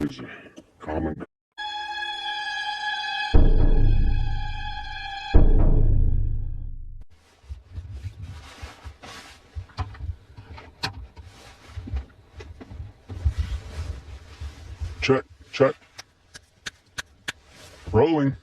is a common. Check, check. Rolling.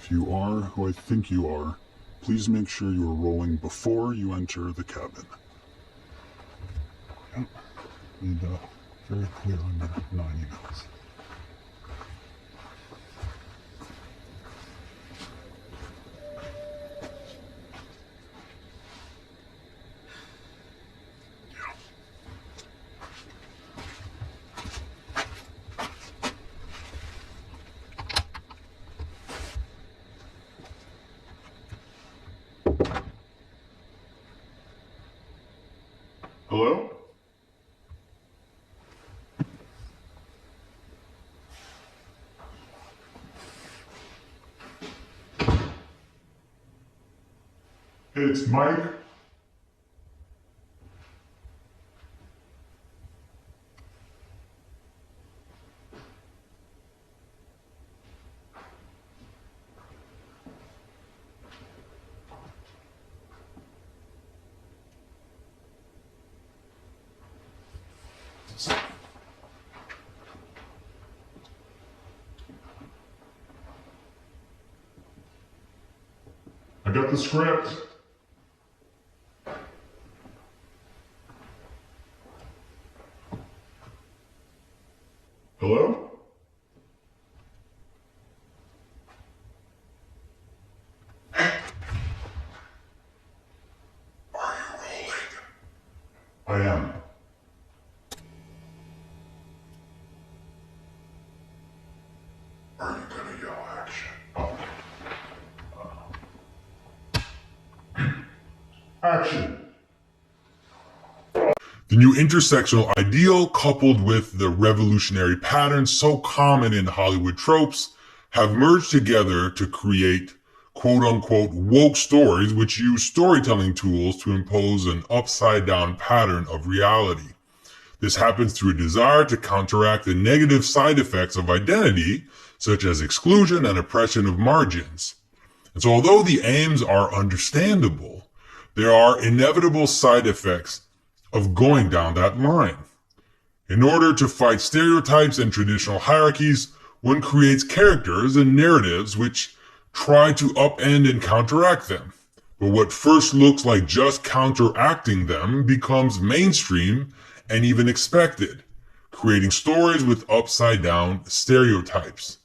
If you are who I think you are, please make sure you are rolling before you enter the cabin. Yep. Need very clear on your 9 emails. Hello? It's Mike. I got the script. Hello? Are you rolling? I am. Are you gonna yell action? Oh. Action! The new intersectional ideal, coupled with the revolutionary patterns so common in Hollywood tropes, have merged together to create quote-unquote woke stories which use storytelling tools to impose an upside-down pattern of reality. This happens through a desire to counteract the negative side effects of identity, such as exclusion and oppression of margins. And so although the aims are understandable, there are inevitable side effects of going down that line. In order to fight stereotypes and traditional hierarchies, one creates characters and narratives which try to upend and counteract them. But what first looks like just counteracting them becomes mainstream and even expected, creating stories with upside down stereotypes.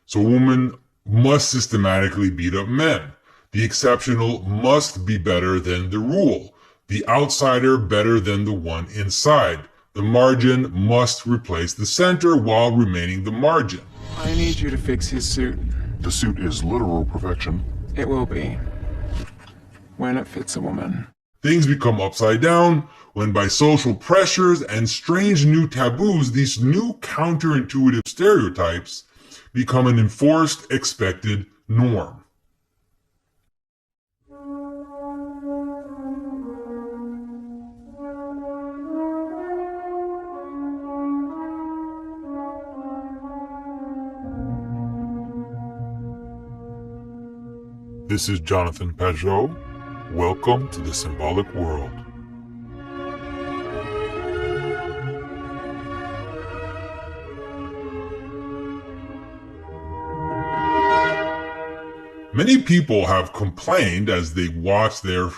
So women must systematically beat up men. The exceptional must be better than the rule. The outsider better than the one inside. The margin must replace the center while remaining the margin. I need you to fix his suit. The suit is literal perfection. It will be. When it fits a woman. Things become upside down when by social pressures and strange new taboos, these new counterintuitive stereotypes become an enforced, expected norm. This is Jonathan Pajot. Welcome to the symbolic world. Many people have complained as they watch their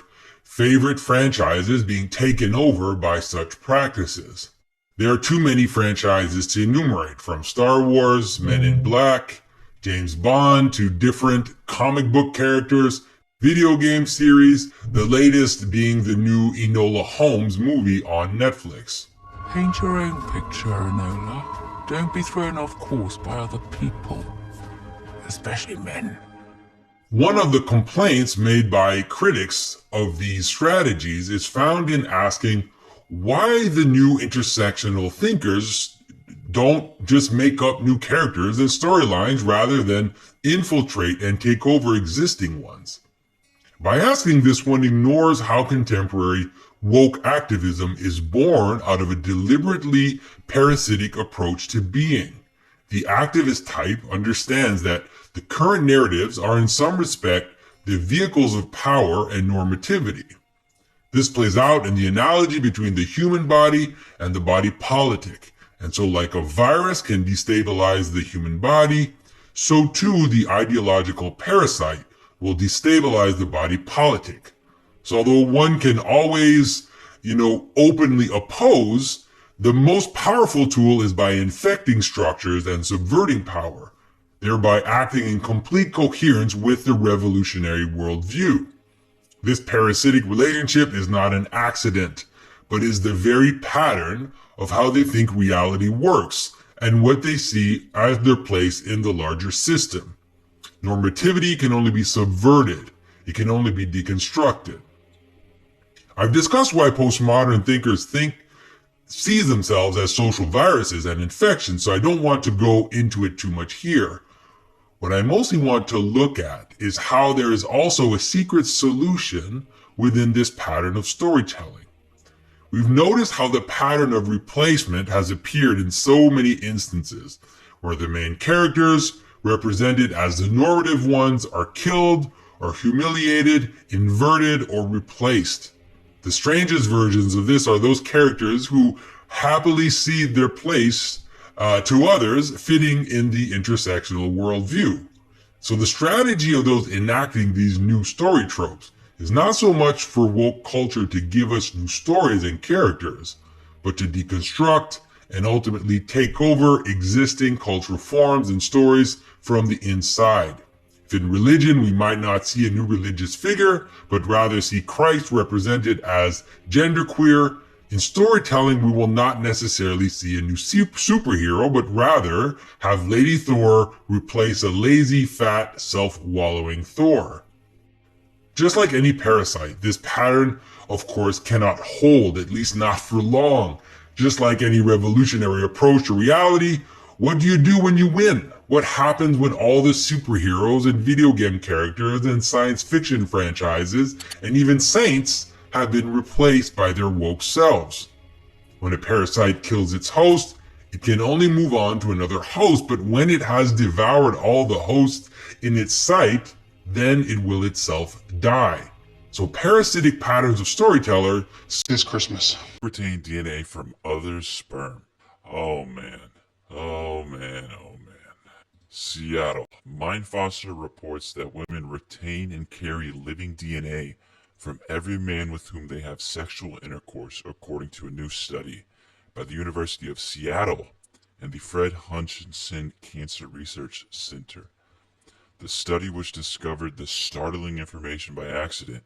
favorite franchises being taken over by such practices. There are too many franchises to enumerate, from Star Wars, Men in Black, James Bond, to different comic book characters, video game series, the latest being the new Enola Holmes movie on Netflix. Paint your own picture, Enola. Don't be thrown off course by other people, especially men. One of the complaints made by critics of these strategies is found in asking why the new intersectional thinkers don't just make up new characters and storylines rather than infiltrate and take over existing ones. By asking this, one ignores how contemporary woke activism is born out of a deliberately parasitic approach to being. The activist type understands that the current narratives are in some respect the vehicles of power and normativity. This plays out in the analogy between the human body and the body politic. And so like a virus can destabilize the human body, so too the ideological parasite will destabilize the body politic. So although one can always, openly oppose, the most powerful tool is by infecting structures and subverting power, thereby acting in complete coherence with the revolutionary worldview. This parasitic relationship is not an accident, but is the very pattern of how they think reality works and what they see as their place in the larger system. Normativity can only be subverted. It can only be deconstructed. I've discussed why postmodern thinkers see themselves as social viruses and infections, so I don't want to go into it too much here. What I mostly want to look at is how there is also a secret solution within this pattern of storytelling. We've noticed how the pattern of replacement has appeared in so many instances, where the main characters, represented as the normative ones, are killed or humiliated, inverted, or replaced. The strangest versions of this are those characters who happily cede their place to others fitting in the intersectional worldview. So the strategy of those enacting these new story tropes is not so much for woke culture to give us new stories and characters, but to deconstruct and ultimately take over existing cultural forms and stories from the inside. If in religion we might not see a new religious figure, but rather see Christ represented as genderqueer, in storytelling we will not necessarily see a new superhero, but rather have Lady Thor replace a lazy, fat, self-wallowing Thor. Just like any parasite, this pattern, of course, cannot hold, at least not for long. Just like any revolutionary approach to reality, what do you do when you win? What happens when all the superheroes and video game characters and science fiction franchises and even saints have been replaced by their woke selves? When a parasite kills its host, it can only move on to another host, but when it has devoured all the hosts in its sight, then it will itself die. So parasitic patterns of storyteller this Christmas retain DNA from others' sperm. Oh man. Oh man. Seattle. Mindfoster reports that women retain and carry living DNA from every man with whom they have sexual intercourse, according to a new study by the University of Seattle and the Fred Hutchinson Cancer Research Center. The study, which discovered the startling information by accident,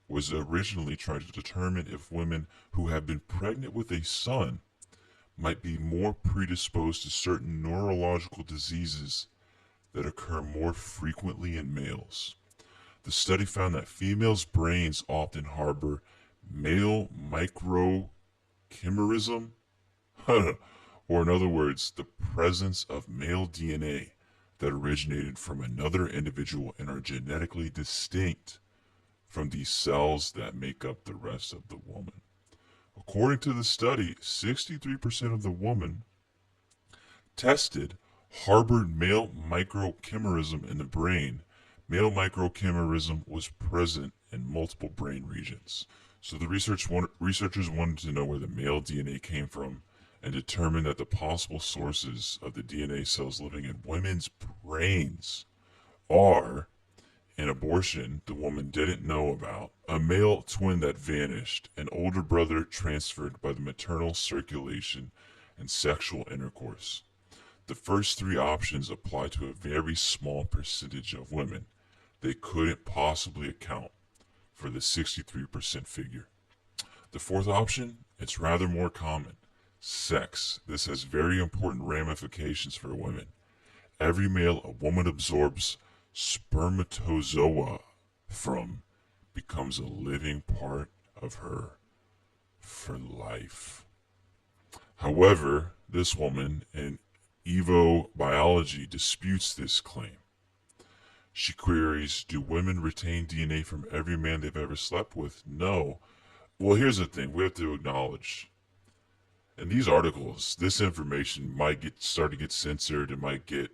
was originally trying to determine if women who have been pregnant with a son might be more predisposed to certain neurological diseases that occur more frequently in males. The study found that females' brains often harbor male microchimerism, or in other words, the presence of male DNA that originated from another individual and are genetically distinct from these cells that make up the rest of the woman. According to the study, 63% of the women tested harbored male microchimerism in the brain. Male microchimerism was present in multiple brain regions. So the researchers wanted to know where the male DNA came from and determined that the possible sources of the DNA cells living in women's brains are an abortion the woman didn't know about, a male twin that vanished, an older brother transferred by the maternal circulation, and sexual intercourse. The first three options apply to a very small percentage of women. They couldn't possibly account for the 63% figure. The fourth option, it's rather more common. Sex. This has very important ramifications for women. Every male a woman absorbs spermatozoa from becomes a living part of her for life. However, this woman in evobiology disputes this claim. She queries, do women retain DNA from every man they've ever slept with? No. Well, here's the thing. We have to acknowledge, in these articles, this information might start to get censored. It might get,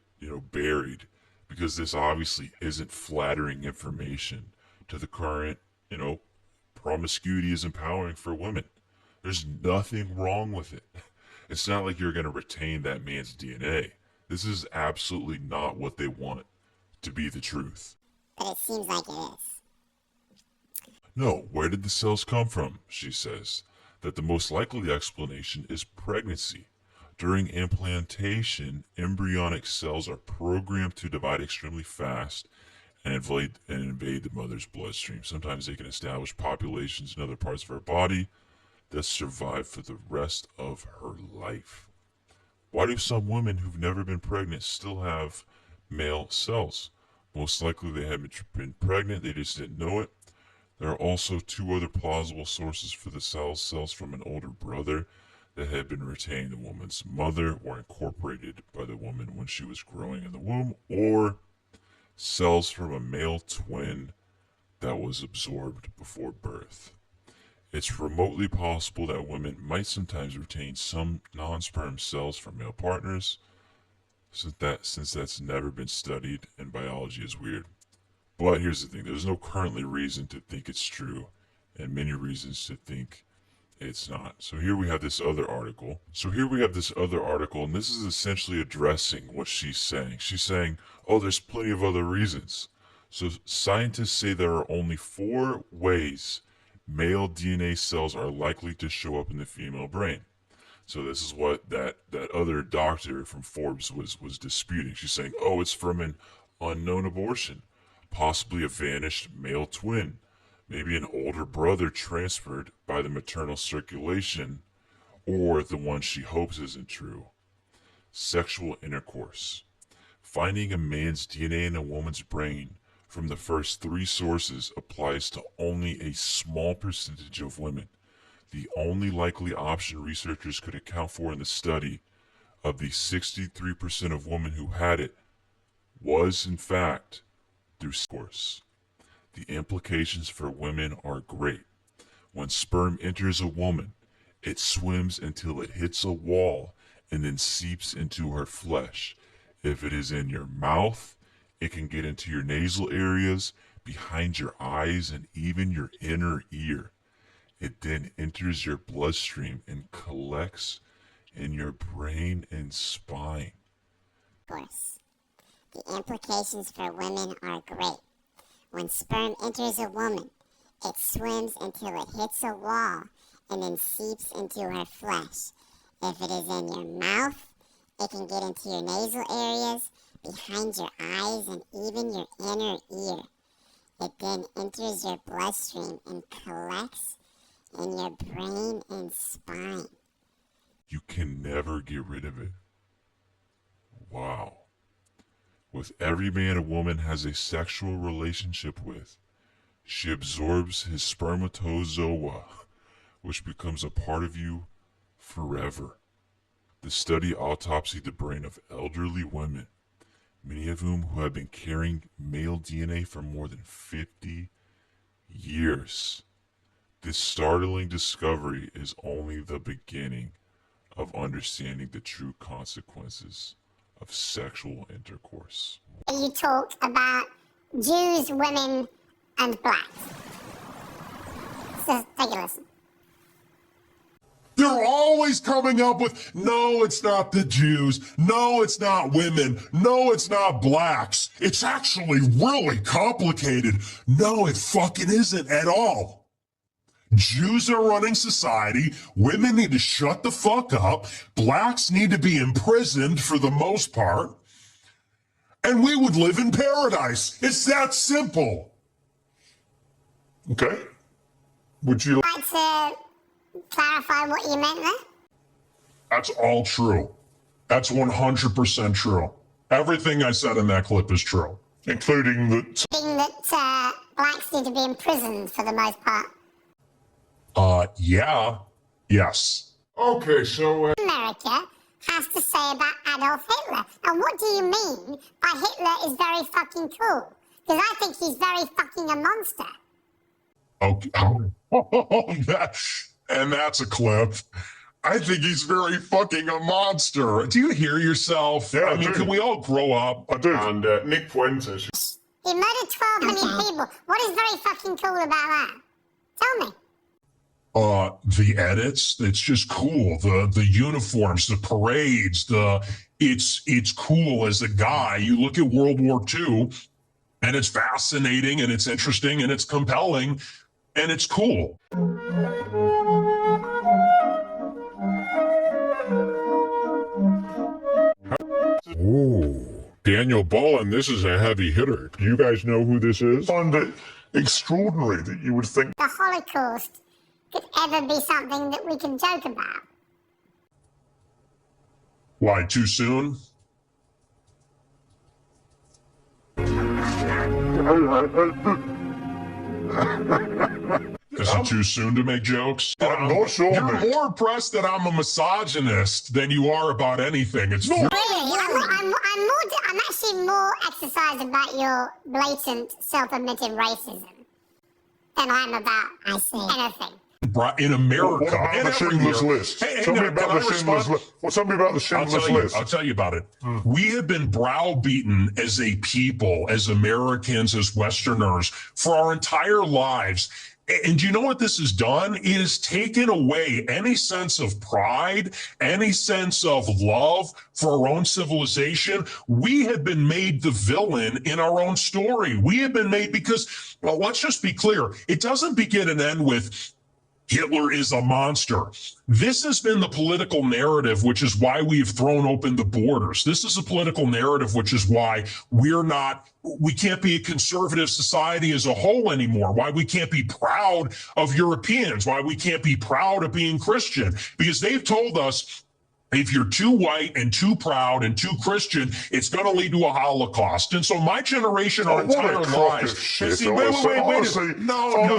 buried, because this obviously isn't flattering information to the current, promiscuity is empowering for women. There's nothing wrong with it. It's not like you're going to retain that man's DNA. This is absolutely not what they want to be the truth. But it seems like it is. No, where did the cells come from? She says that the most likely explanation is pregnancy. During implantation, embryonic cells are programmed to divide extremely fast and invade the mother's bloodstream. Sometimes they can establish populations in other parts of her body that survive for the rest of her life. Why do some women who've never been pregnant still have male cells? Most likely they haven't been pregnant, they just didn't know it. There are also two other plausible sources for the cells from an older brother that had been retained in the woman's mother or incorporated by the woman when she was growing in the womb, or cells from a male twin that was absorbed before birth. It's remotely possible that women might sometimes retain some non-sperm cells from male partners, since that's never been studied and biology is weird. But here's the thing, there's no currently reason to think it's true, and many reasons to think it's not. So here we have this other article. And this is essentially addressing what she's saying. She's saying, oh, there's plenty of other reasons. So scientists say there are only 4 ways male DNA cells are likely to show up in the female brain. So this is what that other doctor from Forbes was disputing. She's saying, oh, it's from an unknown abortion, possibly a vanished male twin, maybe an older brother transferred by the maternal circulation, or the one she hopes isn't true. Sexual intercourse. Finding a man's DNA in a woman's brain from the first 3 sources applies to only a small percentage of women. The only likely option researchers could account for in the study of the 63% of women who had it was, in fact, through intercourse. The implications for women are great. When sperm enters a woman, it swims until it hits a wall and then seeps into her flesh. If it is in your mouth, it can get into your nasal areas, behind your eyes, and even your inner ear. It then enters your bloodstream and collects in your brain and spine. Of course. The implications for women are great. When sperm enters a woman, it swims until it hits a wall and then seeps into her flesh. If it is in your mouth, it can get into your nasal areas, behind your eyes, and even your inner ear. It then enters your bloodstream and collects in your brain and spine. You can never get rid of it. Wow. With every man a woman has a sexual relationship with, she absorbs his spermatozoa, which becomes a part of you forever. The study autopsied the brain of elderly women, many of whom who have been carrying male DNA for more than 50 years. This startling discovery is only the beginning of understanding the true consequences of sexual intercourse. You talk about Jews, women, and blacks. So take a listen. They're always coming up with, no, it's not the Jews. No, it's not women. No, it's not blacks. It's actually really complicated. No, it fucking isn't at all. Jews are running society. Women need to shut the fuck up. Blacks need to be imprisoned for the most part. And we would live in paradise. It's that simple. Okay? Would you Like to clarify what you meant there? That's all true. That's 100% true. Everything I said in that clip is true. Including that. That blacks need to be imprisoned for the most part. Yeah. Yes. Okay, so America has to say about Adolf Hitler. And what do you mean by Hitler is very fucking cool? Because I think he's very fucking a monster. Okay. And that's a clip. I think he's very fucking a monster. Do you hear yourself? Yeah, I mean, can we all grow up? I do. and Nick Fuentes. He murdered 12 million people. What is very fucking cool about that? Tell me. The edits, it's just cool. The uniforms, the parades, it's cool as a guy. You look at World War II, and it's fascinating, and it's interesting, and it's compelling, and it's cool. Ooh, Daniel Ballin, this is a heavy hitter. Do you guys know who this is? I find it extraordinary that you would think The Holocaust could ever be something that we can joke about. Why, too soon? Is it too soon to make jokes? I'm not sure, You're mate. more impressed that I'm a misogynist than you are about anything. It's Really? I'm actually more exercised about your blatant, self-admitted racism than I am about anything. in America. What about and the Schindler's everywhere. List? Hey, Tell me now, about can the I Schindler's respond? List. Well, tell me about the Schindler's List. I'll tell you about it. We have been browbeaten as a people, as Americans, as Westerners, for our entire lives. And do you know what this has done? It has taken away any sense of pride, any sense of love for our own civilization. We have been made the villain in our own story. We have been made because, well, let's just be clear. It doesn't begin and end with Hitler is a monster. This has been the political narrative, which is why we've thrown open the borders. This is a political narrative, which is why we can't be a conservative society as a whole anymore, why we can't be proud of Europeans, why we can't be proud of being Christian, because they've told us if you're too white and too proud and too Christian, it's going to lead to a Holocaust. And so my generation, our what a entire crock lives. of shit. See, wait. Honestly, No, Nick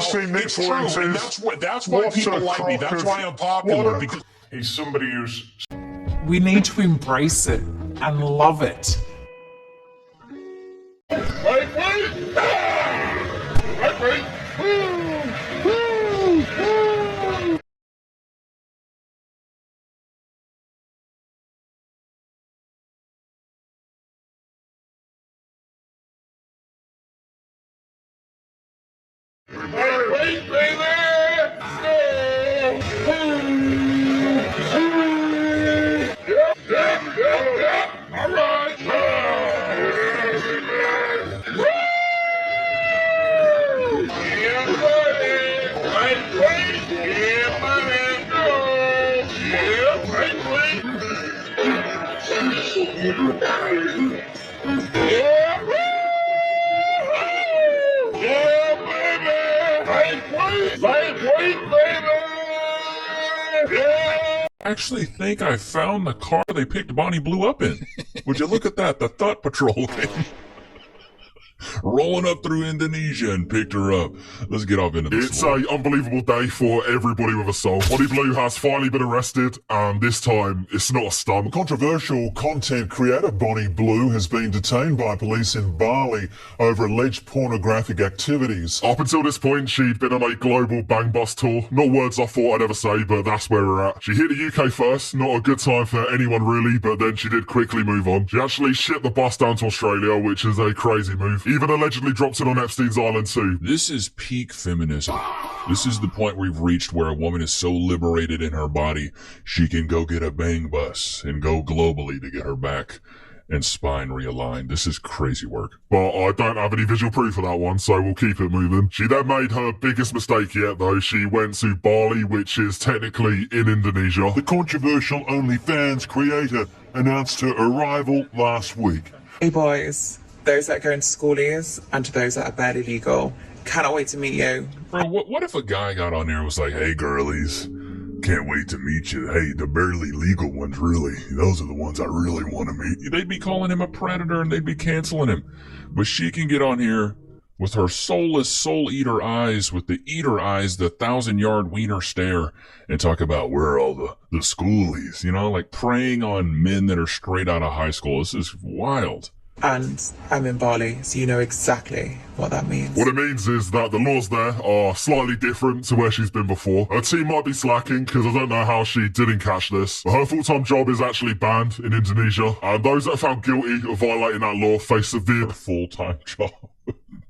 it's true. And Fuentes, that's why what people a like me. crock That's of- why I'm popular, what a- because He's somebody who's We need to embrace it and love it. I actually think I found the car they picked Bonnie Blue up in. Would you look at that? The Thought Patrol came rolling up through Indonesia and picked her up. Let's get off into this. It's an unbelievable day for everybody with a soul. Bonnie Blue has finally been arrested, and this time it's not a stunt. Controversial content creator Bonnie Blue has been detained by police in Bali over alleged pornographic activities. Up until this point, she'd been on a global bang bus tour. Not words I thought I'd ever say, but that's where we're at. She hit the UK first, not a good time for anyone really, but then she did quickly move on. She actually shipped the bus down to Australia, which is a crazy move. Even allegedly dropped it on Epstein's Island too. This is peak feminism. This is the point we've reached where a woman is so liberated in her body, she can go get a bang bus and go globally to get her back and spine realigned. This is crazy work. But I don't have any visual proof of that one, so we'll keep it moving. She then made her biggest mistake yet, though. She went to Bali, which is technically in Indonesia. The controversial OnlyFans creator announced her arrival last week. Hey boys, those that go into schoolies and to those that are barely legal, cannot wait to meet you. Bro, what if a guy got on there and was like, hey girlies, can't wait to meet you. Hey, the barely legal ones, really. Those are the ones I really want to meet. They'd be calling him a predator and they'd be canceling him. But she can get on here with her soulless soul eater eyes, with the eater eyes, the 1,000-yard wiener stare, and talk about where are all the schoolies, you know, like preying on men that are straight out of high school. This is wild. And I'm in Bali, so you know exactly what that means. What it means is that the laws there are slightly different to where she's been before. Her team might be slacking because I don't know how she didn't catch this. But her full-time job is actually banned in Indonesia, and those that are found guilty of violating that law face severe Full-time job.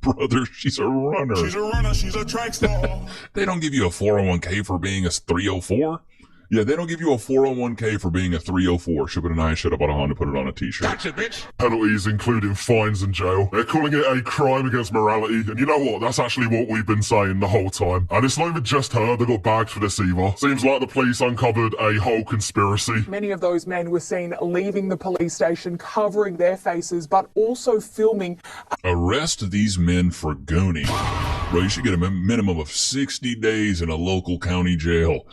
Brother, she's a runner. She's a runner, she's a track star. They don't give you a 401k for being a 304. Yeah, they don't give you a 401k for being a 304. Ship it and I should have bought a Honda, put it on a t-shirt. Gotcha, bitch. penalties, including fines and jail. They're calling it a crime against morality, and you know what? That's actually what we've been saying the whole time. And it's not even just her that got bagged for this either. Seems like the police uncovered a whole conspiracy. Many of those men were seen leaving the police station, covering their faces, but also filming. Arrest these men for gooning. Bro, you should get a minimum of 60 days in a local county jail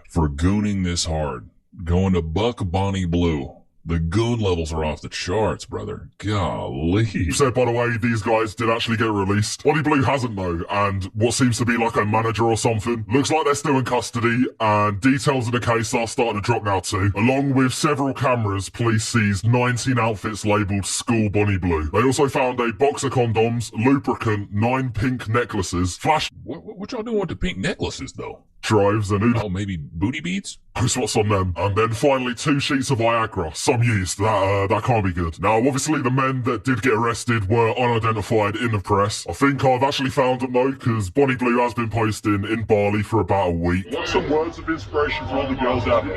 for gooning this hard. Going to Buck Bonnie Blue. The goon levels are off the charts, brother. Golly. So, by the way, these guys did actually get released. Bonnie Blue hasn't, though, and what seems to be like a manager or something. Looks like they're still in custody, and details of the case are starting to drop now too. Along with several cameras, police seized 19 outfits labelled School Bonnie Blue. They also found a box of condoms, lubricant, 9 pink necklaces, flash What y'all doing with the pink necklaces, though? drives, and Oh, maybe booty beads? who's what's on them. And then finally 2 sheets of Viagra. Some use. That can't be good. Now, obviously, the men that did get arrested were unidentified in the press. I think I've actually found them, though, because Bonnie Blue has been posting in Bali for about a week. What's some words of inspiration for all the girls out here?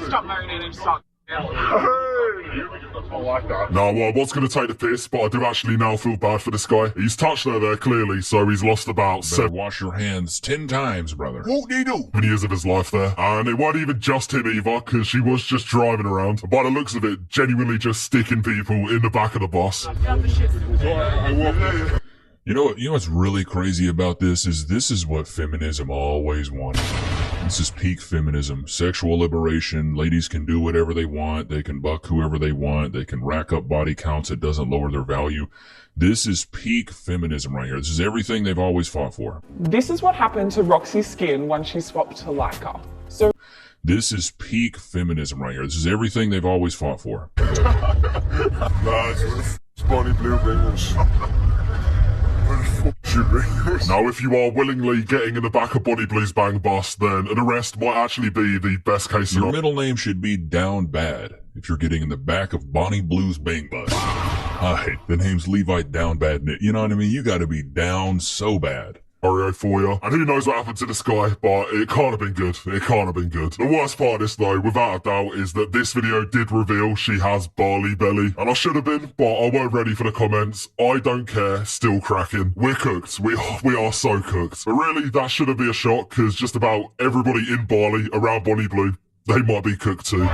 Stop moaning and stop. I like that. Now, what's going to take the piss, but I do actually now feel bad for this guy. He's touched her there, clearly, so he's lost about Better wash your hands 10 times, brother. Whoop-de-doo. 7 years of his life there. And it wasn't even just him either, because she was just driving around. By the looks of it, genuinely just sticking people in the back of the bus. You know what's really crazy about this is what feminism always wanted. This is peak feminism. Sexual liberation. Ladies can do whatever they want. They can buck whoever they want. They can rack up body counts. It doesn't lower their value. This is peak feminism right here. This is everything they've always fought for. This is what happened to Roxy's skin when she swapped to Leica. So This is peak feminism right here. This is everything they've always fought for. Bonnie Blue bringers. Now, if you are willingly getting in the back of Bonnie Blue's bang bus, then an arrest might actually be the best case Your scenario. middle name should be Down Bad if you're getting in the back of Bonnie Blue's bang bus. Hi, the name's Levi Down Bad. You know what I mean? You gotta be down so bad. For you. And who knows what happened to this guy, but it can't have been good. It can't have been good. The worst part of this, though, without a doubt, is that this video did reveal she has Bali belly. And I should have been, but I weren't ready for the comments. I don't care, still cracking. We're cooked. We are so cooked. But really, that shouldn't be a shock, because just about everybody in Bali around Bonnie Blue, they might be cooked too.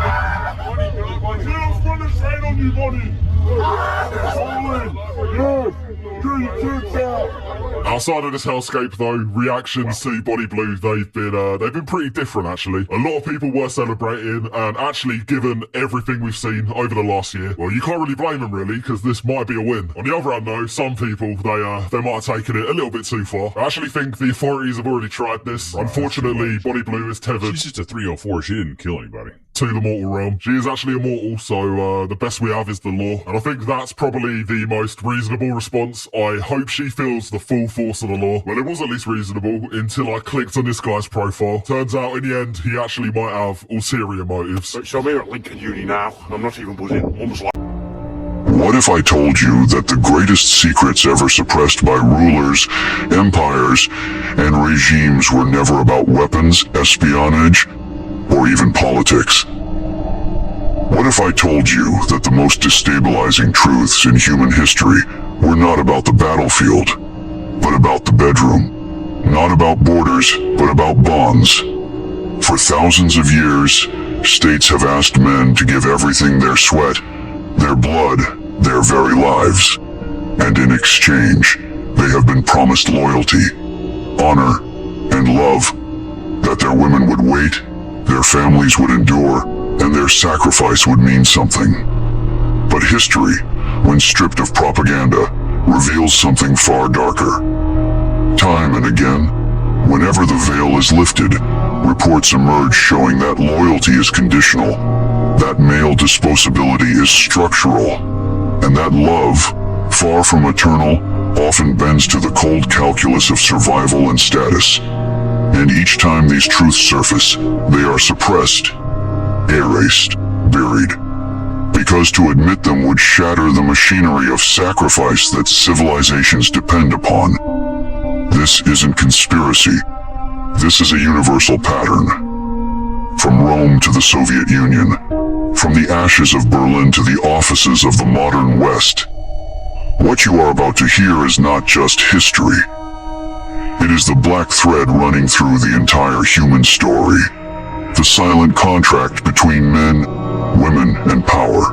Outside of this hellscape, though, reactions to Bonnie Blue, they've been pretty different, actually. A lot of people were celebrating, and actually, given everything we've seen over the last year, well, you can't really blame them, really, because this might be a win. On the other hand, though, some people, they might have taken it a little bit too far. I actually think the authorities have already tried this. Unfortunately, Bonnie Blue is tethered She's just a 304. She didn't kill anybody. to the mortal realm. She is actually immortal, so the best we have is the law. And I think that's probably the most reasonable response. I hope she feels the full force of the law. Well, it was at least reasonable until I clicked on this guy's profile. Turns out, in the end, he actually might have ulterior motives. So I'm here at Lincoln Uni now. I'm not even buzzing. Mum's like, What if I told you that the greatest secrets ever suppressed by rulers, empires, and regimes were never about weapons, espionage, or even politics? What if I told you that the most destabilizing truths in human history were not about the battlefield, but about the bedroom? Not about borders, but about bonds. For thousands of years, states have asked men to give everything their sweat, their blood, their very lives. And in exchange, they have been promised loyalty, honor, and love. that their women would wait, their families would endure, and their sacrifice would mean something. But history, when stripped of propaganda, reveals something far darker. Time and again, whenever the veil is lifted, reports emerge showing that loyalty is conditional, that male disposability is structural, and that love, far from eternal, often bends to the cold calculus of survival and status. And each time these truths surface, they are suppressed, erased, buried. Because to admit them would shatter the machinery of sacrifice that civilizations depend upon. This isn't conspiracy. This is a universal pattern. From Rome to the Soviet Union, from the ashes of Berlin to the offices of the modern West. What you are about to hear is not just history. It is the black thread running through the entire human story. The silent contract between men, women, and power.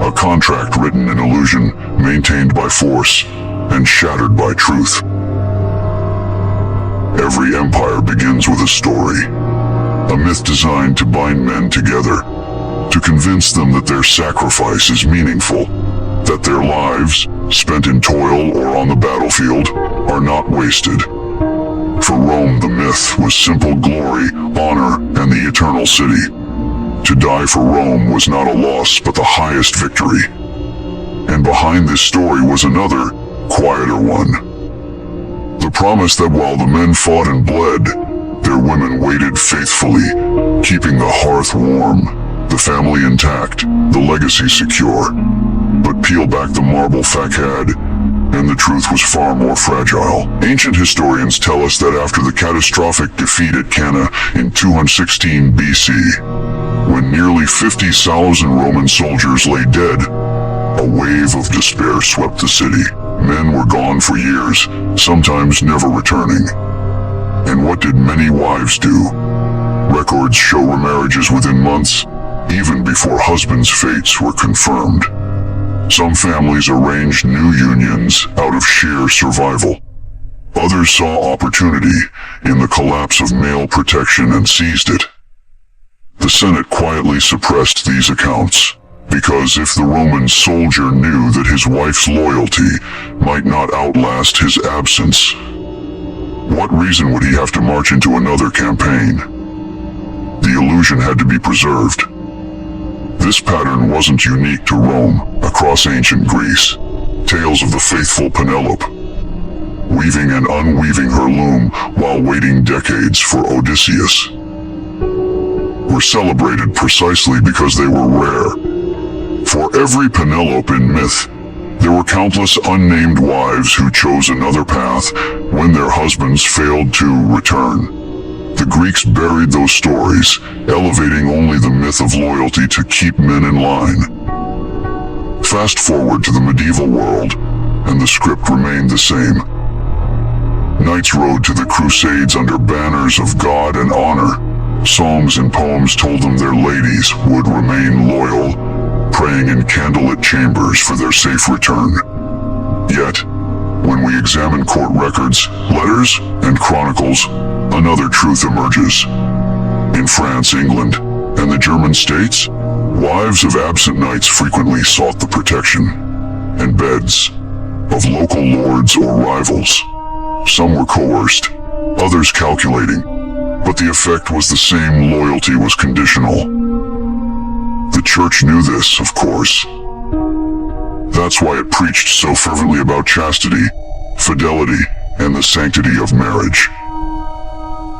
A contract written in illusion, maintained by force, and shattered by truth. Every empire begins with a story. A myth designed to bind men together, to convince them that their sacrifice is meaningful, that their lives, spent in toil or on the battlefield, are not wasted. For Rome, the myth was simple glory, honor, and the eternal city. To die for Rome was not a loss, but the highest victory. And behind this story was another, quieter one. The promise that while the men fought and bled, their women waited faithfully, keeping the hearth warm, the family intact, the legacy secure. But peel back the marble facade, and the truth was far more fragile. Ancient historians tell us that after the catastrophic defeat at Cannae in 216 BC, when nearly 50,000 Roman soldiers lay dead, a wave of despair swept the city. Men were gone for years, sometimes never returning. And what did many wives do? Records show remarriages within months, even before husbands' fates were confirmed. Some families arranged new unions out of sheer survival. Others saw opportunity in the collapse of male protection and seized it. The Senate quietly suppressed these accounts, because if the Roman soldier knew that his wife's loyalty might not outlast his absence, what reason would he have to march into another campaign? The illusion had to be preserved. This pattern wasn't unique to Rome. Across ancient Greece, tales of the faithful Penelope, weaving and unweaving her loom while waiting decades for Odysseus, were celebrated precisely because they were rare. For every Penelope in myth, there were countless unnamed wives who chose another path when their husbands failed to return. The Greeks buried those stories, elevating only the myth of loyalty to keep men in line. Fast forward to the medieval world, and the script remained the same. Knights rode to the Crusades under banners of God and honor. Songs and poems told them their ladies would remain loyal, praying in candlelit chambers for their safe return. Yet, when we examine court records, letters, and chronicles, another truth emerges. In France, England, and the German states, wives of absent knights frequently sought the protection and beds of local lords or rivals. Some were coerced, others calculating, but the effect was the same: loyalty was conditional. The church knew this, of course. That's why it preached so fervently about chastity, fidelity, and the sanctity of marriage.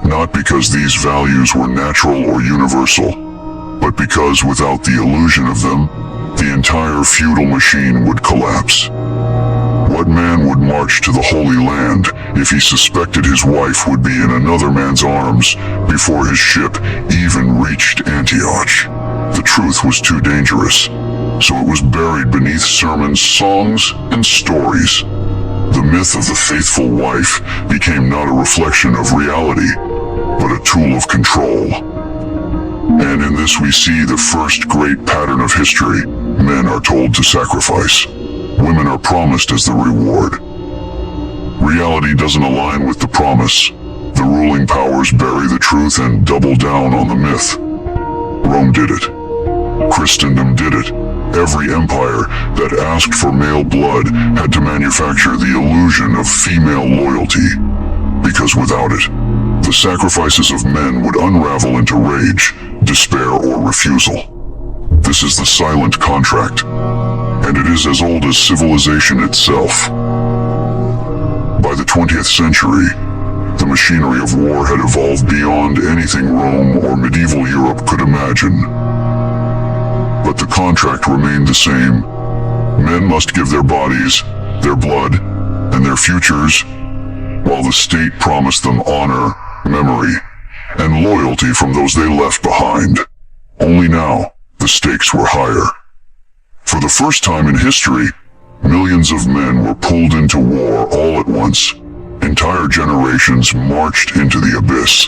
Not because these values were natural or universal, but because without the illusion of them, the entire feudal machine would collapse. What man would march to the Holy Land if he suspected his wife would be in another man's arms before his ship even reached Antioch? The truth was too dangerous, so it was buried beneath sermons, songs, and stories. The myth of the faithful wife became not a reflection of reality, but a tool of control. And in this we see the first great pattern of history. Men are told to sacrifice. Women are promised as the reward. Reality doesn't align with the promise. the ruling powers bury the truth and double down on the myth. Rome did it. Christendom did it. Every empire that asked for male blood had to manufacture the illusion of female loyalty, because without it, the sacrifices of men would unravel into rage, despair, or refusal. This is the silent contract, and it is as old as civilization itself. By the 20th century, the machinery of war had evolved beyond anything Rome or medieval Europe could imagine. But the contract remained the same. Men must give their bodies, their blood, and their futures, while the state promised them honor, memory, and loyalty from those they left behind. Only now, the stakes were higher. For the first time in history, millions of men were pulled into war all at once. Entire generations marched into the abyss.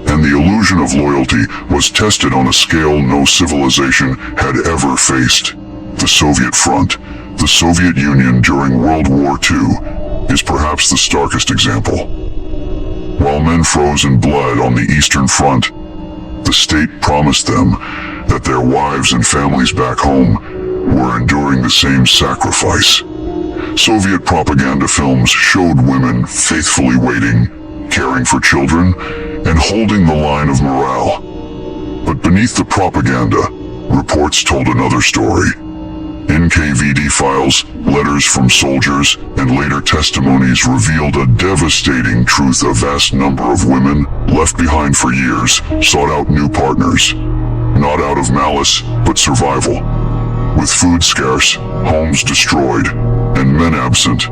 And the illusion of loyalty was tested on a scale no civilization had ever faced. The Soviet front, the Soviet Union during World War II, is perhaps the starkest example. While men froze in blood on the Eastern Front, the state promised them that their wives and families back home were enduring the same sacrifice. Soviet propaganda films showed women faithfully waiting, caring for children, and holding the line of morale. But beneath the propaganda, reports told another story. NKVD files, letters from soldiers, and later testimonies revealed a devastating truth. A vast number of women, left behind for years, sought out new partners. Not out of malice, but survival. With food scarce, homes destroyed, and men absent,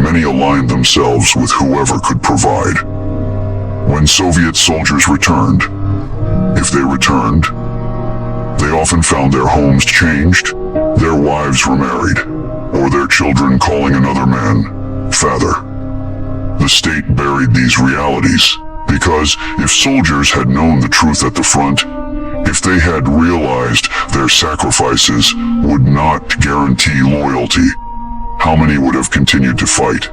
many aligned themselves with whoever could provide. When Soviet soldiers returned, if they returned, they often found their homes changed, their wives remarried, or their children calling another man father. The state buried these realities, because if soldiers had known the truth at the front, if they had realized their sacrifices would not guarantee loyalty, how many would have continued to fight?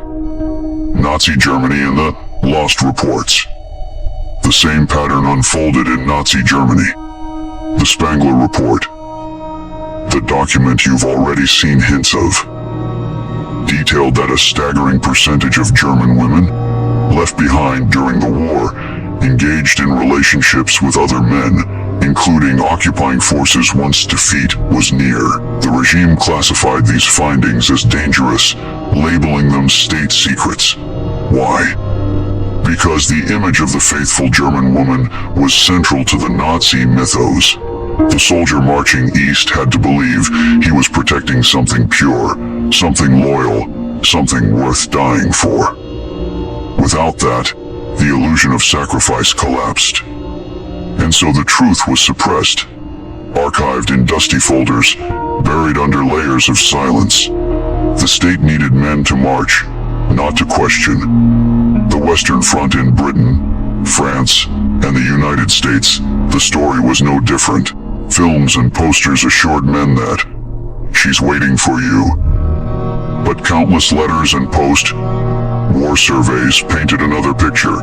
Nazi Germany and the lost reports. The same pattern unfolded in Nazi Germany. The Spangler Report. The document you've already seen hints of. Detailed that a staggering percentage of German women, left behind during the war, engaged in relationships with other men, including occupying forces once defeat was near. The regime classified these findings as dangerous, labeling them state secrets. Why? Because the image of the faithful German woman was central to the Nazi mythos. The soldier marching east had to believe he was protecting something pure, something loyal, something worth dying for. Without that, the illusion of sacrifice collapsed. And so the truth was suppressed, archived in dusty folders, buried under layers of silence. The state needed men to march, not to question. The Western Front in Britain, France, and the United States, the story was no different. Films and posters assured men that, she's waiting for you. But countless letters and post-war surveys painted another picture.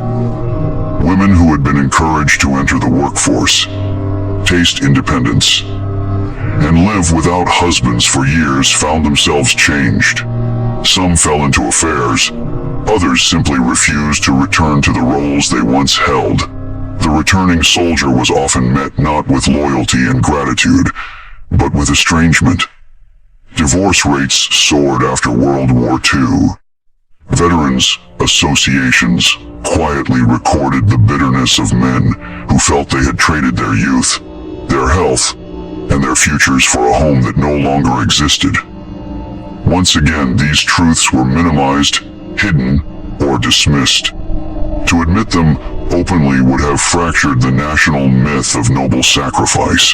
Women who had been encouraged to enter the workforce, taste independence, and live without husbands for years found themselves changed. Some fell into affairs, others simply refused to return to the roles they once held. The returning soldier was often met not with loyalty and gratitude, but with estrangement. Divorce rates soared after World War II. Veterans associations quietly recorded the bitterness of men who felt they had traded their youth, their health, and their futures for a home that no longer existed. Once again, these truths were minimized, hidden, or dismissed. To admit them openly would have fractured the national myth of noble sacrifice.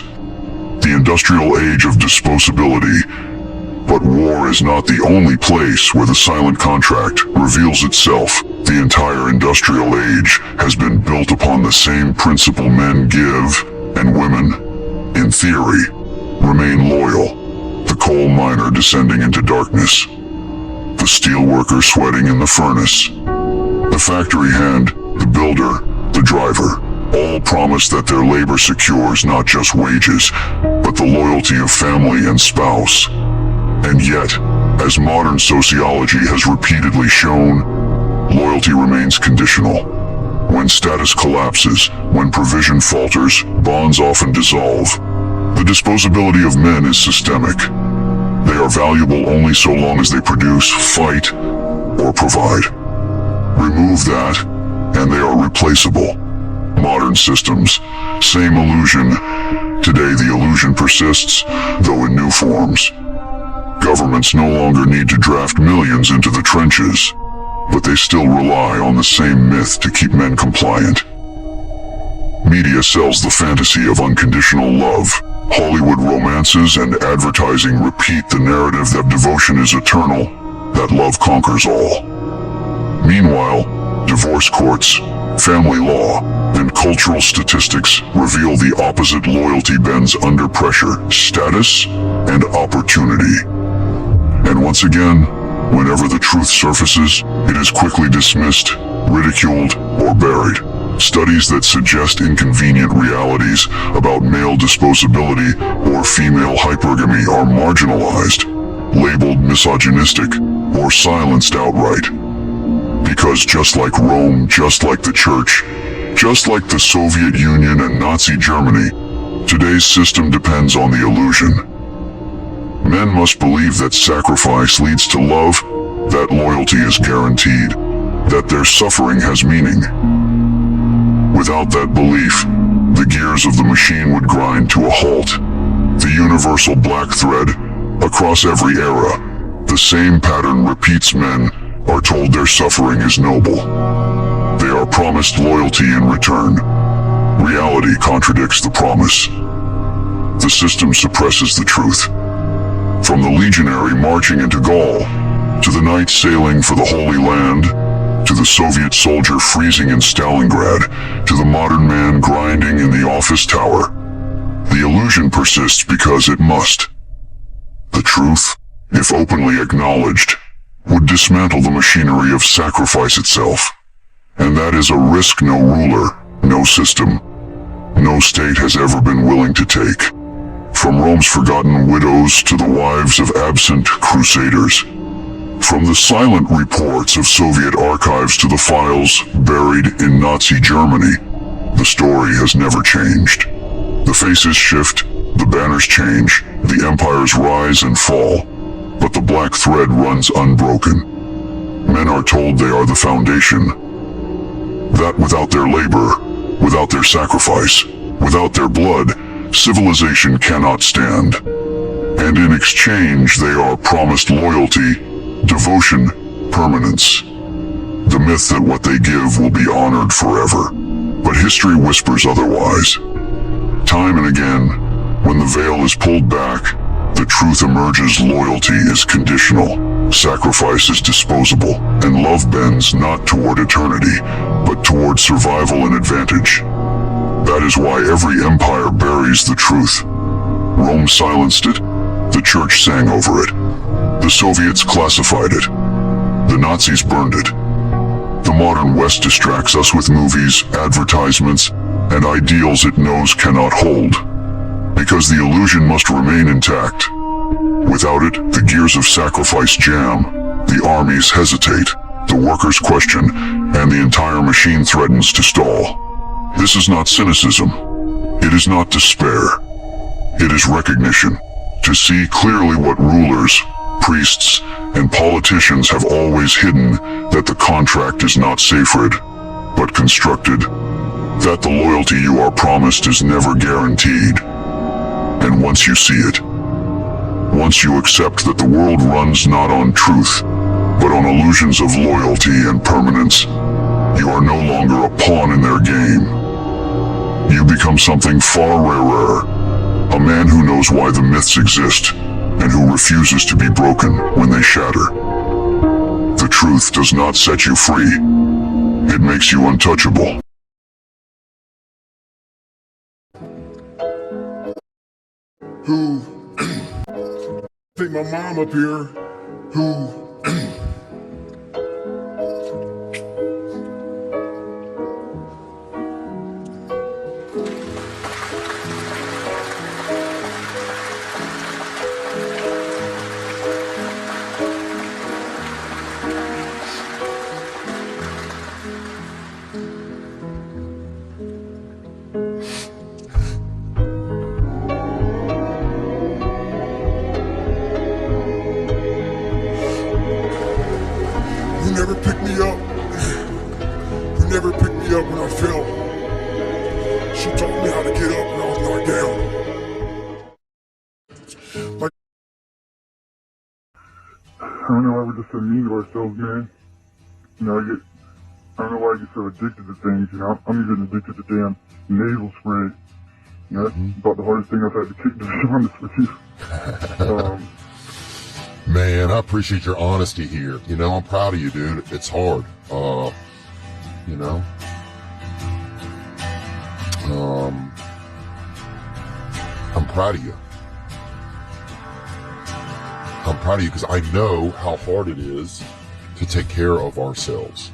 The industrial age of disposability. But war is not the only place where the silent contract reveals itself. The entire industrial age has been built upon the same principle: men give, and women, in theory, remain loyal. The coal miner descending into darkness. The steel worker sweating in the furnace. The factory hand, the the builder, the driver, all promise that their labor secures not just wages, but the loyalty of family and spouse. And yet, as modern sociology has repeatedly shown, loyalty remains conditional. When status collapses, when provision falters, bonds often dissolve. The disposability of men is systemic. They are valuable only so long as they produce, fight, or provide. Remove that, and they are replaceable. Modern systems, same illusion. Today the illusion persists, though in new forms. Governments no longer need to draft millions into the trenches, but they still rely on the same myth to keep men compliant. Media sells the fantasy of unconditional love. Hollywood romances and advertising repeat the narrative that devotion is eternal, that love conquers all. Meanwhile, divorce courts, family law, and cultural statistics reveal the opposite. Loyalty bends under pressure, status, and opportunity. And once again, whenever the truth surfaces, it is quickly dismissed, ridiculed, or buried. Studies that suggest inconvenient realities about male disposability or female hypergamy are marginalized, labeled misogynistic, or silenced outright. Because just like Rome, just like the Church, just like the Soviet Union and Nazi Germany, today's system depends on the illusion. Men must believe that sacrifice leads to love, that loyalty is guaranteed, that their suffering has meaning. Without that belief, the gears of the machine would grind to a halt. The universal black thread, across every era, the same pattern repeats. Men are told their suffering is noble. They are promised loyalty in return. Reality contradicts the promise. The system suppresses the truth. From the legionary marching into Gaul, to the knight sailing for the Holy Land, to the Soviet soldier freezing in Stalingrad, to the modern man grinding in the office tower, the illusion persists because it must. The truth, if openly acknowledged, would dismantle the machinery of sacrifice itself. And that is a risk no ruler, no system, no state has ever been willing to take. From Rome's forgotten widows to the wives of absent crusaders. From the silent reports of Soviet archives to the files buried in Nazi Germany, the story has never changed. The faces shift, the banners change, the empires rise and fall, but the black thread runs unbroken. Men are told they are the foundation, that without their labor, without their sacrifice, without their blood, civilization cannot stand. And in exchange, they are promised loyalty, devotion, permanence. The myth that what they give will be honored forever. But history whispers otherwise. Time and again, when the veil is pulled back, the truth emerges. Loyalty is conditional, sacrifice is disposable, and love bends not toward eternity, but toward survival and advantage. That is why every empire buries the truth. Rome silenced it, the Church sang over it. The Soviets classified it. The Nazis burned it. The modern West distracts us with movies, advertisements, and ideals it knows cannot hold. Because the illusion must remain intact. Without it, the gears of sacrifice jam, the armies hesitate, the workers question, and the entire machine threatens to stall. This is not cynicism. It is not despair. It is recognition. To see clearly what rulers, priests, and politicians have always hidden, that the contract is not sacred, but constructed. That the loyalty you are promised is never guaranteed. And once you see it, once you accept that the world runs not on truth, but on illusions of loyalty and permanence, you are no longer a pawn in their game. You become something far rarer, a man who knows why the myths exist, and who refuses to be broken when they shatter. The truth does not set you free. It makes you untouchable. Who think my mom up here, who who never picked me up, when I fell. She taught me how to get up when I was knocked down. I don't know why we're just so mean to ourselves, man. You know, I don't know why I get so addicted to things, you know. I'm even addicted to damn nasal spray. You know, that's about the hardest thing I've had to kick, to be honest with you. Man, I appreciate your honesty here. You know, I'm proud of you, dude. It's hard. You know. I'm proud of you. I'm proud of you because I know how hard it is to take care of ourselves.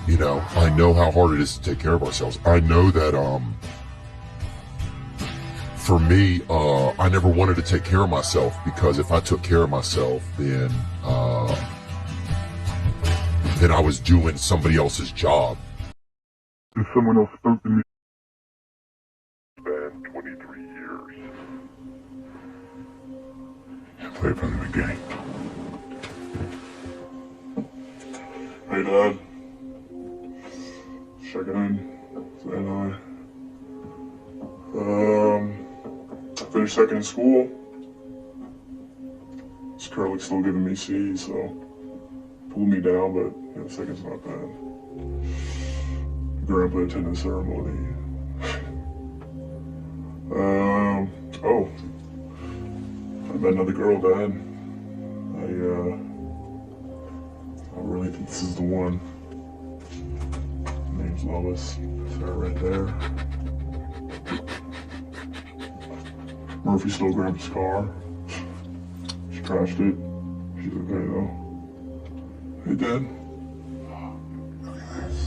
You know, I know how hard it is to take care of ourselves. I know that, for me, I never wanted to take care of myself because if I took care of myself, then I was doing somebody else's job. If someone else spoke to me, span 23 years. Play from the beginning. Hey, Dad. Checking in. Saying hi. I finished second in school. This Curly's still giving me C's, so pulled me down, but you know, second's not bad. Grandpa attended the ceremony. Oh, I met another girl, Dad. I really think this is the one. Her name's Lois. It's her right there. Murphy stole Grandpa's car. She crashed it. She's okay though. Hey, Dad. Look at this.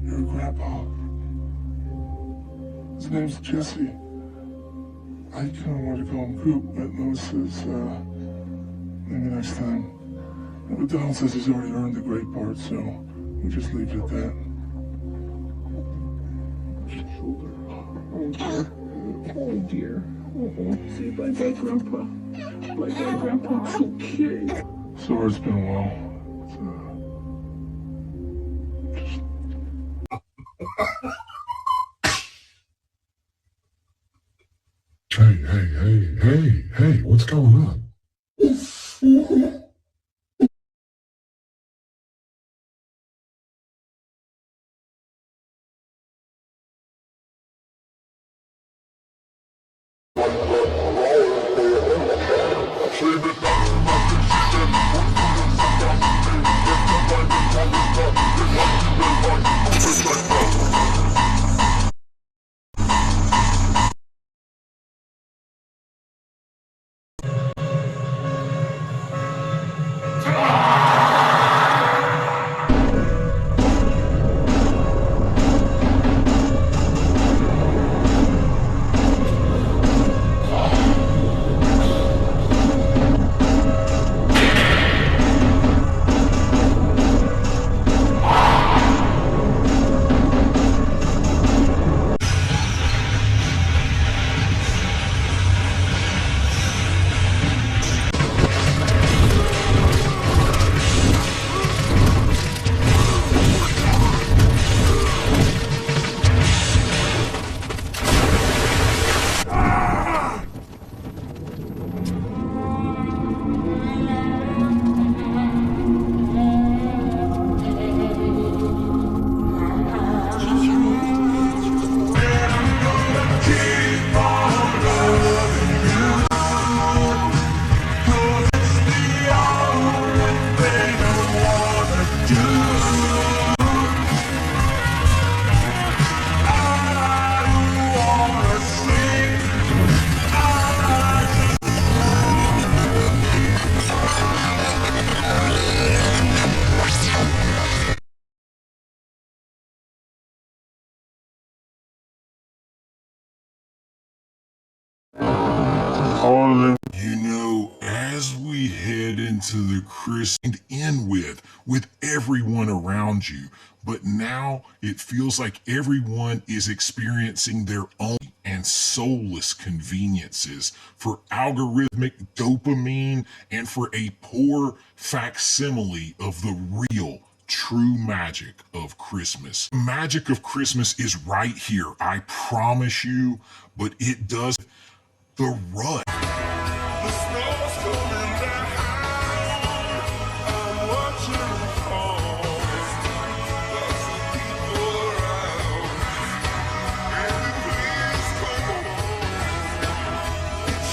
Your grandpa. His name's Jesse. I kind of want to call him Coop, but Lois says, maybe next time. But Donald says he's already earned the great part, so we just leave it at that. Shoulder. Oh dear. Oh dear. Oh, see, bye-bye, Grandpa. Bye-bye, Grandpa. It's okay. Sorry, it's been a while. Hey, what's going on? You know, as we head into the Christmas end with everyone around you, but now it feels like everyone is experiencing their own, and and soulless conveniences, for algorithmic dopamine, and for a poor facsimile of the real, true magic of Christmas. The magic of Christmas is right here, I promise you, but it does the run. The snow's coming down. I'm watching it fall. Lots of people around. Baby, please come home.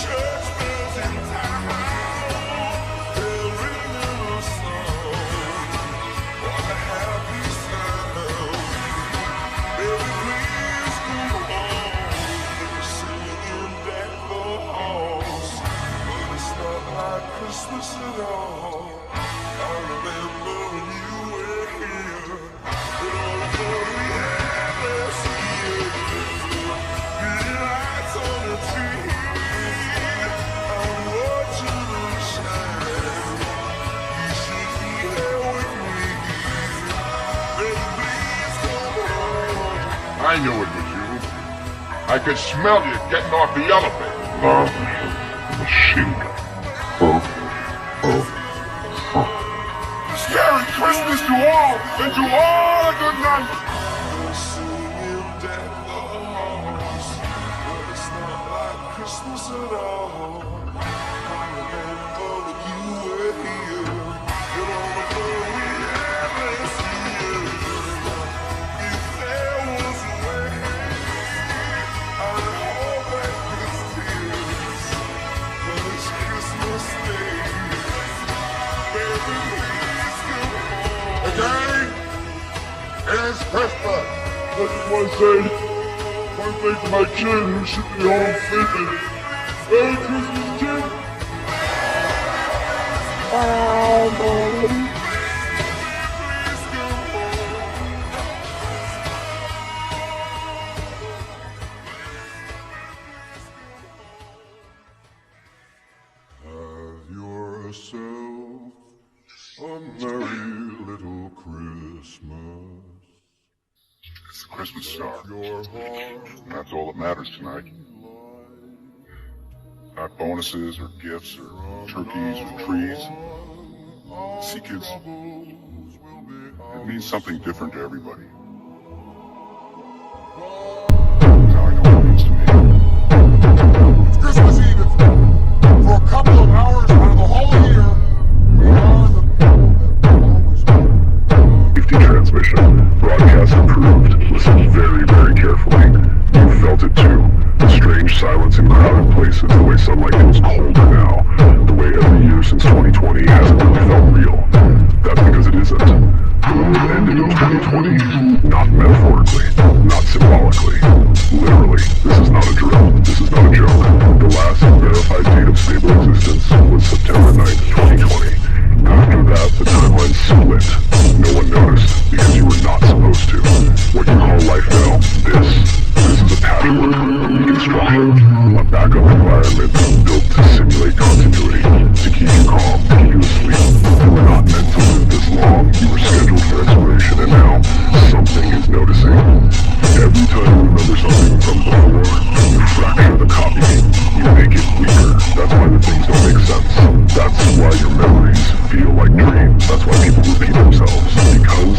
Church bells in town. They're ringing a song. What a happy sound. Baby, please come home. They're singing back the halls. But it's not like Christmas at all. I remember when you were here. And all the fun we had last year. Pretty lights on the tree. I'm watching them shine. You should be here with me. Baby, please come home. I knew it was you. I could smell you getting off the elevator. Shoot. Merry Christmas to all, and to all a good night. They're singing deck the halls, but it's not like Christmas at all. I remember when you were here, and all the fun we had last year. If there was a way, I'd hold back these tears, but it's Christmas Day. Baby, please come home. Okay? It's Christmas. I just want to say, one thing to my kid who should be home sleeping. Merry Christmas, kid. Have yourself a merry little Christmas. It's the Christmas star. Your heart That's all that matters tonight. Not bonuses or gifts or turkeys or trees. See, kids, it means something different to everybody. Now I know what it means to me. It's Christmas Eve. For a couple of hours out of the whole year, we are the safety transmission. Broadcast approved. Listen very, very carefully. You felt it too. The strange silence in crowded places, the way sunlight feels colder now, the way every year since 2020 hasn't really felt real. That's because it isn't. The world ended in 2020, not metaphorically, not symbolically. Literally, this is not a drill. This is not a joke. The last verified date of stable existence was September 9th, 2020. After that, the timeline split. No one noticed, because you were not supposed to. What you call life now, this is a patchwork of reconstruction, a backup environment built to simulate continuity, to keep you calm, to keep you asleep. You were not meant to live this long. You were scheduled for expiration, and now something is noticing. Every time you remember something from before, you fracture the copy. You make it weaker. That's why the things don't make sense. That's why your memories feel like dreams. That's why people repeat themselves. Because